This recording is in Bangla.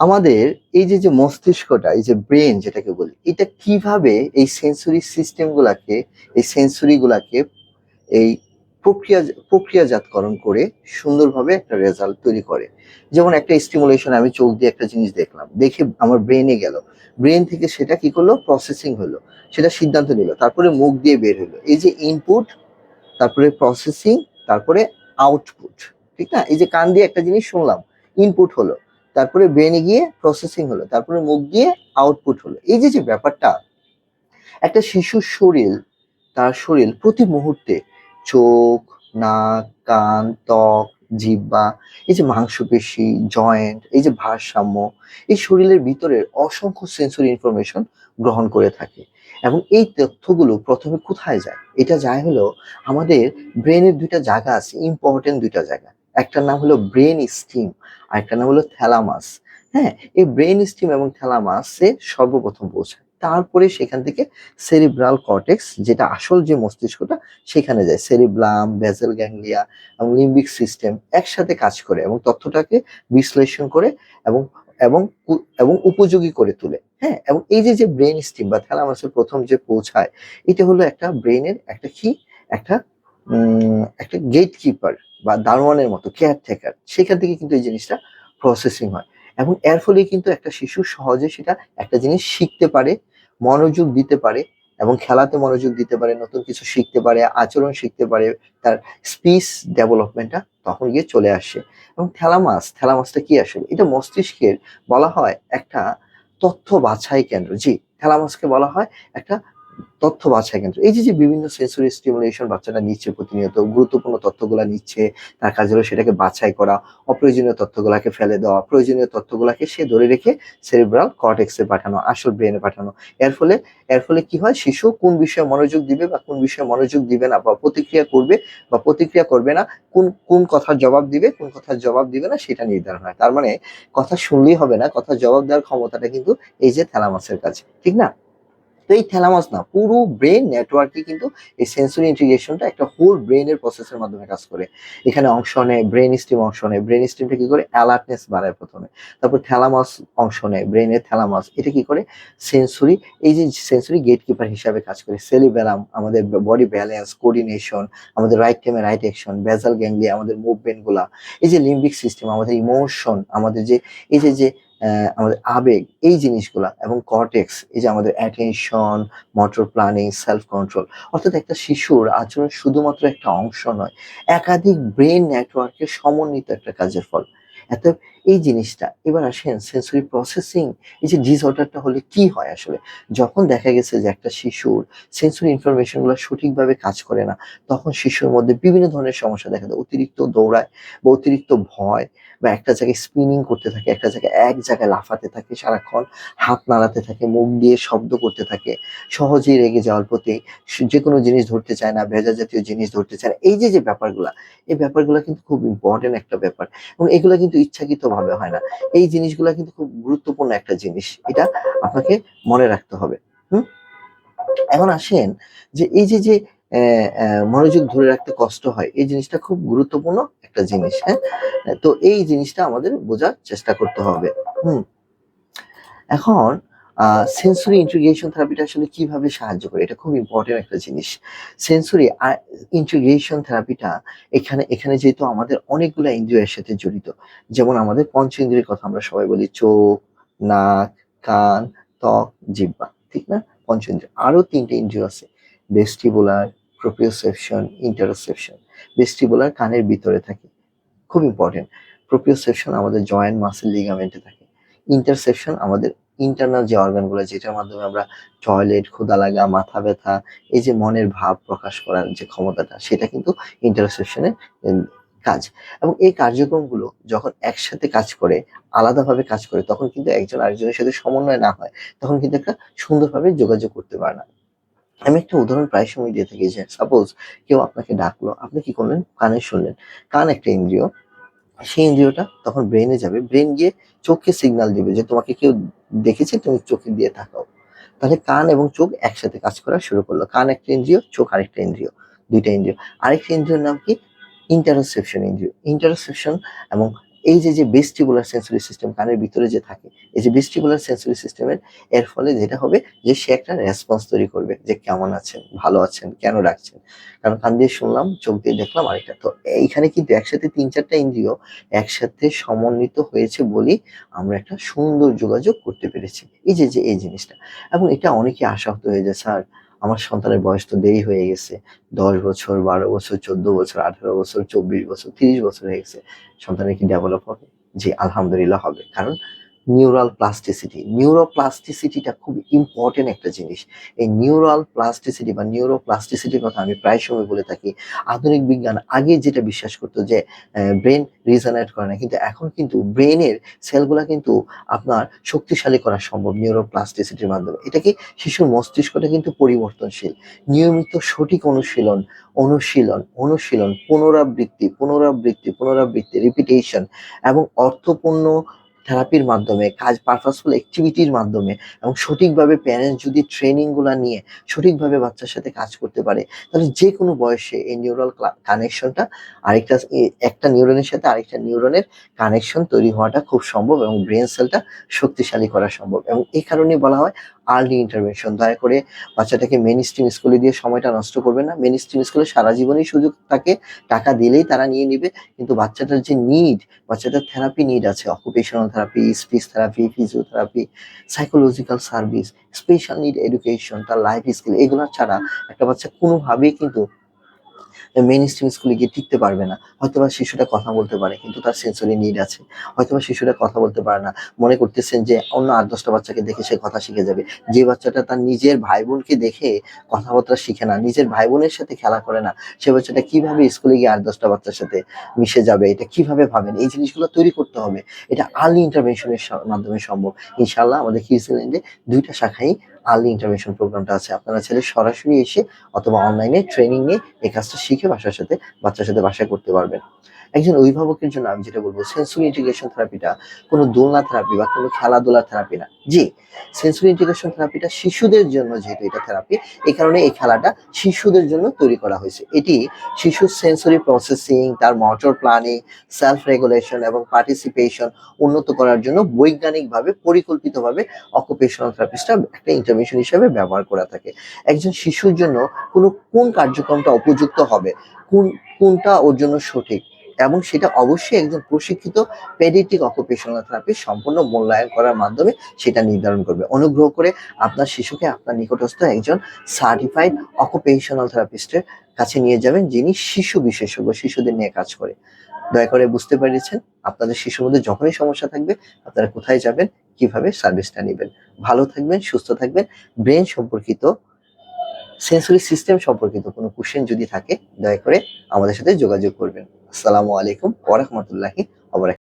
আমাদের এই যে মস্তিষ্কটা, এই যে ব্রেন যেটাকে বলি, এটা কিভাবে এই সেন্সরি সিস্টেম গুলাকে, এই সেন্সরি গুলাকে এই প্রক্রিয়াজাতকরণ করে সুন্দরভাবে একটা রেজাল্ট তৈরি করে। যেমন একটা স্টিমুলেশন, আমি চোখ দিয়ে একটা জিনিস দেখলাম, দেখে আমার ব্রেনে গেল, ব্রেন থেকে সেটা কি করলো, প্রসেসিং হলো, সেটা সিদ্ধান্ত নিল, তারপরে মুখ দিয়ে বের হলো। এই যে ইনপুট, তারপরে প্রসেসিং, তারপরে আউটপুট। ঠিক না? এই যে কান দিয়ে একটা জিনিস শুনলাম, ইনপুট হলো, তারপরে ব্রেনে গিয়ে প্রসেসিং হলো, তারপরে মুখ দিয়ে আউটপুট হলো। এই যে ব্যাপারটা, একটা শিশুর শরীর, তার শরীর প্রতি মুহূর্তে চোখ, নাক, কান, ত্বক, জিহ্বা, এই যে মাংসপেশি, জয়েন্ট, এই যে ভারসাম্য, এই শরীরের ভিতরের অসংখ্য সেন্সরি ইনফরমেশন গ্রহণ করে থাকে। এবং এই তথ্যগুলো প্রথমে কোথায় যায়? এটা যায় হলো আমাদের ব্রেনের দুইটা জায়গা আছে, ইম্পর্টেন্ট দুইটা জায়গা। একটার নাম হলো ব্রেন স্টিম, আর একটা নাম হলো থ্যালামাস। হ্যাঁ, এই ব্রেন স্টিম এবং থ্যালামাসে সর্বপ্রথম পৌঁছায়, তারপরে সেখান থেকে সেরিব্রাল কর্টেক্স, যেটা আসল যে মস্তিষ্কটা, সেখানে যায়। সেরিব্রাম, বেসাল গ্যাংলিয়া এবং লিম্বিক সিস্টেম একসাথে কাজ করে এবং তথ্যটাকে বিশ্লেষণ করে এবং এবং এবং উপযোগী করে তোলে। হ্যাঁ, এবং এই যে ব্রেন স্টিম বা থ্যালামাসের প্রথম যে পৌঁছায়, এটা হলো একটা ব্রেনের একটা কি, একটা একটা গেট কিপার বা দারোয়ানের মতো, কেয়ারটেকার। সেখান থেকে কিন্তু এই জিনিসটা প্রসেসিং হয় এবং এর ফলে কিন্তু একটা শিশু সহজে সেটা একটা জিনিস শিখতে পারে, মনোযোগ দিতে পারে এবং খেলাতে মনোযোগ দিতে পারে, নতুন কিছু শিখতে পারে, আচরণ শিখতে পারে, তার স্পিচ ডেভেলপমেন্টটা তখন গিয়ে চলে আসে। এবং থ্যালামাসটা কি আসলে? এটা মস্তিষ্কের বলা হয় একটা তথ্য বাছাই কেন্দ্র। জি, থ্যালামাসকে বলা হয় একটা তথ্য বাছাই কেন্দ্র। এই যে বিভিন্ন সেন্সরি স্টিমুলেশন বাচ্চাটা নিচ্ছে, প্রতিনিয়ত গুরুত্বপূর্ণ তথ্যগুলা নিচ্ছে, তার কাজ হলো সেটাকে বাছাই করা, অপ্রয়োজনীয় তথ্যগুলাকে ফেলে দেওয়া, প্রয়োজনীয় তথ্যগুলাকে সে ধরে রেখে সেরিব্রাল কর্টেক্সে পাঠানো, আসল ব্রেনে পাঠানো। এর ফলে কি হয়, শিশু কোন বিষয়ে মনোযোগ দিবে বা কোন বিষয়ে মনোযোগ দিবে না, বা প্রতিক্রিয়া করবে বা প্রতিক্রিয়া করবে না, কোন কোন কথার জবাব দিবে, কোন কথার জবাব দিবে না, সেটা নির্ধারণ হয়। তার মানে কথা শুনলেই হবে না, কথার জবাব দেওয়ার ক্ষমতাটা কিন্তু এই যে থ্যালামাসের কাছে। ঠিক না? তো এই থ্যালামাস না, পুরো ব্রেন নেটওয়ার্কে কিন্তু এই সেন্সরি ইন্টিগ্রেশনটা একটা হোল ব্রেনের প্রসেসের মাধ্যমে কাজ করে। এখানে অংশ নেয় ব্রেন স্টিম, অংশ নেয় ব্রেন স্টিমটা কি করে, অ্যালার্টনেস বাড়ায় প্রথমে, তারপর থ্যালামাস অংশ নেয়, ব্রেনের থ্যালামাস এটা কি করে, সেন্সরি, এই যে সেন্সরি গেটকিপার হিসাবে কাজ করে। সেরিবেলাম আমাদের বডি ব্যালেন্স, কোঅর্ডিনেশন, আমাদের রাইট টাইমে রাইট অ্যাকশন, বেসাল গ্যাংলিয়া আমাদের মুভমেন্ট গুলা, এই যে লিম্বিক সিস্টেম আমাদের ইমোশন, আমাদের যে এই যে আমাদের আবেগ, এই জিনিসগুলা, এবং কর্টেক্স এই যে আমাদের attention, motor planning, self control. অর্থাৎ একটা শিশুর আচরণ শুধুমাত্র একটা অংশ নয়, একাধিক ব্রেন নেটওয়ার্কের সমন্বিত একটা কাজের ফল। এত এই জিনিসটা, এবার আসেন সেন্সরি প্রসেসিং, এই যে ডিসঅর্ডারটা হলে কি হয় আসলে? যখন দেখা গেছে যে একটা শিশুর সেন্সরি ইনফরমেশন গুলো সঠিকভাবে কাজ করে না, তখন শিশুর মধ্যে বিভিন্ন ধরনের সমস্যা দেখা দেয়। অতিরিক্ত দৌড়ায় বা অতিরিক্ত ভয়, বা একটা জায়গায় স্পিনিং করতে থাকে, একটা জায়গায় এক জায়গায় লাফাতে থাকে সারাক্ষণ, হাত নাড়াতে থাকে, মুখ দিয়ে শব্দ করতে থাকে, সহজেই রেগে যাওয়ার প্রতি, যে কোনো জিনিস ধরতে চায় না, ভেজা জাতীয় জিনিস ধরতে চায় না। এই যে ব্যাপারগুলা, এই ব্যাপারগুলা কিন্তু খুব ইম্পর্টেন্ট একটা ব্যাপার, এবং এগুলা কিন্তু ইচ্ছাকৃত ভাবে হয় না। এই জিনিসগুলা কিন্তু খুব গুরুত্বপূর্ণ একটা জিনিস, এটা আপনাকে মনে রাখতে হবে। হুম। এখন আসেন যে এই যে মনোযোগ ধরে রাখতে কষ্ট হয়, এই জিনিসটা খুব গুরুত্বপূর্ণ একটা জিনিস। হ্যাঁ, তো এই জিনিসটা আমাদের বোঝার চেষ্টা করতে হবে। হুম। এখন সেন্সরি ইন্টিগ্রেশন থেরাপিটা আসলে কিভাবে সাহায্য করে, এটা খুব ইম্পর্টেন্ট একটা জিনিস। সেন্সরি ইন্টিগ্রেশন থেরাপিটা, এখানে যেহেতু আমাদের অনেকগুলো ইন্দ্রিয়ের সাথে জড়িত, যেমন আমাদের পঞ্চ ইন্দ্রিয়ের কথা আমরা সবাই বলি, চোখ, নাক, কান, ত্বক, জিহ্বা। ঠিক না? পঞ্চেন্দ্রিয়। আরো তিনটে ইন্দ্রিয় আছে, ভেস্টিবুলার, প্রোপ্রিওসেপশন, ইন্টারোসেপশন। ভেস্টিবুলার কানের ভিতরে থাকে, খুব ইম্পর্টেন্ট। প্রোপ্রিওসেপশন আমাদের জয়েন্ট, মাসেল, লিগামেন্টে থাকে। ইন্টারসেপশন আমাদের ইন্টারনাল যে অর্গানগুলো, যেটার মাধ্যমে আমরা টয়লেট, ক্ষুধা লাগা, মাথা ব্যথা, এই যে মনের ভাব প্রকাশ করার যে ক্ষমতাটা, সেটা কিন্তু ইন্টারসেপশনের কাজ। এবং এই কার্যক্রমগুলো যখন একসাথে কাজ করে, আলাদাভাবে কাজ করে, তখন কিন্তু একজন আরেকজনের সাথে সমন্বয় না হয়, তখন কিন্তু একটা সুন্দরভাবে যোগাযোগ করতে পারে না। আমি একটা উদাহরণ প্রায় সময় দিয়ে থাকি, যে সাপোজ কেউ আপনাকে ডাকলো, আপনি কি করলেন, কানে শুনলেন। কান একটা ইন্দ্রিয়, সেই ইন্দ্রিয়টা তখন ব্রেনে যাবে, ব্রেন গিয়ে চোখকে সিগন্যাল দিবে যে তোমাকে কেউ দেখেছে, তুমি চোখে দিয়ে তাকাও। তাহলে কান এবং চোখ একসাথে কাজ করা শুরু করলো। কান একটা ইন্দ্রিয়, চোখ আরেকটা ইন্দ্রিয়, দুইটা ইন্দ্রিয়। আরেকটা ইন্দ্রিয়র নাম কি, ইন্টারোসেপশন ইন্দ্রিয়। ইন্টারোসেপশন এবং এই যে ভেস্টিবুলার সেন্সরি সিস্টেম কানের ভিতরে যে থাকে, এই যে ভেস্টিবুলার সেন্সরি সিস্টেমের এর ফলে যেটা হবে যে সে একটা রেসপন্স তৈরি করবে যে কেমন আছেন, ভালো আছেন, কেন ডাকছেন। কারণ কান দিয়ে শুনলাম, চোখ দিয়ে দেখলাম, আরেকটা তো এইখানে কিন্তু একসাথে ৩-৪টা ইন্দ্রিয় একসাথে সমন্বিত হয়েছে বলেই আমরা একটা সুন্দর যোগাযোগ করতে পেরেছি। এই যে এই জিনিসটা। এবং এটা অনেকে আশাহত হয়ে যায়, স্যার আমার সন্তানের বয়স তো দেরি হয়ে গেছে। ১০ বছর, ১২ বছর, ১৪ বছর, ১৮ বছর, ২৪ বছর, ৩০ বছর হয়ে গেছে। সন্তানের কি ডেভেলপ হবে? জি, আলহামদুলিল্লাহ হবে। কারণ নিউরোপ্লাস্টিসিটিটা খুব ইম্পর্টেন্ট একটা জিনিস। এই নিউরোপ্লাস্টিসিটির কথা আমি প্রায় সময় বলে থাকি। আধুনিক বিজ্ঞান আগে যেটা বিশ্বাস করত যে ব্রেন রিজেনারেট করে না। কিন্তু এখন কিন্তু ব্রেইনের সেলগুলা কিন্তু আপনার শক্তিশালী করা সম্ভব নিউরোপ্লাস্টিসিটির মাধ্যমে। এটা কি শিশুর মস্তিষ্কটা কিন্তু পরিবর্তনশীল। নিয়মিত সঠিক অনুশীলন, পুনরাবৃত্তি, রিপিটেশন এবং অর্থপূর্ণ থেরাপির মাধ্যমে, পারপাসফুল অ্যাক্টিভিটির মাধ্যমে এবং সঠিকভাবে প্যারেন্টস যদি ট্রেনিং গুলা নিয়ে সঠিকভাবে বাচ্চার সাথে কাজ করতে পারে, তাহলে যে কোনো বয়সে এই নিউরাল কানেকশনটা একটা নিউরনের সাথে আরেকটা নিউরনের কানেকশন তৈরি হওয়াটা খুব সম্ভব এবং ব্রেন সেলটা শক্তিশালী করা সম্ভব। এবং এই কারণে বলা হয় আর্লি ইন্টারভেনশন। দয়া করে বাচ্চাটাকে মেইন স্ট্রিম স্কুলে দিয়ে সময়টা নষ্ট করবে না। মেইন স্ট্রিম স্কুলে সারা জীবনই সুযোগ থাকে, টাকা দিলেই তারা নিয়ে নিবে। কিন্তু বাচ্চাটার যে বাচ্চাটার থেরাপি নিড আছে, occupational therapy, speech therapy, physiotherapy, psychological service, special need education, তার লাইফ স্কিল, এগুলা ছাড়া একটা বাচ্চা কোনোভাবেই কিন্তু মেইন স্ট্রিম স্কুলে গিয়ে টিকতে পারবে না। হয়তোবা শিশুটা কথা বলতে পারে কিন্তু তার সেন্সরি নিড আছে। হয়তোবা শিশুটা কথা বলতে পারে না, মনে করতেছেন যে অন্য ৮-১০টা বাচ্চাকে দেখে সে কথা শিখে যাবে। যে বাচ্চাটা তার নিজের ভাই বোনকে দেখে কথাবার্তা শিখে না, নিজের ভাই বোনের সাথে খেলা করে না, সে বাচ্চাটা কিভাবে স্কুলে গিয়ে ৮-১০টা বাচ্চার সাথে মিশে যাবে? এটা কিভাবে ভাবেন? এই জিনিসগুলো তৈরি করতে হবে। এটা আর্লি ইন্টারভেনশনের মাধ্যমে সম্ভব। ইনশাআল্লাহ আমাদের কিডসল্যান্ডে ২টা শাখায় আর্লি ইন্টারভেনশন প্রোগ্রামটা আছে। আপনারা চাইলে সরাসরি এসে অথবা অনলাইনে ট্রেনিং নিয়ে এই কাজটা শিখে বাচ্চার সাথে বাসায় করতে পারবেন। একজন অভিভাবকের জন্য আমি যেটা বলব, সেন্সরি ইন্টিগ্রেশন থেরাপিটা কোনো দোলনা থেরাপি বা কোনো খেলাধুলার থেরাপি না। জি, সেন্সরি ইন্টিগ্রেশন থেরাপিটা শিশুদের জন্য, যেহেতু এটা থেরাপি, এই কারণে এই খেলাটা শিশুদের জন্য তৈরি করা হয়েছে। এটি শিশুর সেন্সরি প্রসেসিং, তার মোটর প্ল্যানিং, সেলফ রেগুলেশন এবং পার্টিসিপেশন উন্নত করার জন্য বৈজ্ঞানিকভাবে পরিকল্পিতভাবে অকুপেশনাল থেরাপিস্টরা একটা ইন্টারভেনশন হিসেবে ব্যবহার করে থাকে। একজন শিশুর জন্য কোন কার্যক্রমটা উপযুক্ত হবে, কোনটা ওর জন্য সঠিক, এবং সেটা অবশ্যই একজন প্রশিক্ষিত পেডিয়াট্রিক অকুপেশনাল থেরাপি সম্পূর্ণ মূল্যায়ন করার মাধ্যমে সেটা নির্ধারণ করবে। অনুগ্রহ করে আপনার শিশুকে আপনার নিকটস্থ একজন সার্টিফাইড অকুপেশনাল থেরাপিস্টের কাছে নিয়ে যাবেন, যিনি শিশু বিশেষজ্ঞ, শিশুদের নিয়ে কাজ করে। দয়া করে বুঝতে পেরেছেন, আপনাদের শিশুর মধ্যে যখনই সমস্যা থাকবে আপনারা কোথায় যাবেন, কিভাবে সার্ভিসটা নেবেন। ভালো থাকবেন, সুস্থ থাকবেন। ব্রেন সম্পর্কিত, সেন্সরি সিস্টেম সম্পর্কিত কোনো কোশ্চেন যদি থাকে দয়া করে আমাদের সাথে যোগাযোগ করবেন। আসসালামু আলাইকুম ওয়া রাহমাতুল্লাহি ওয়া বারাকাতুহু।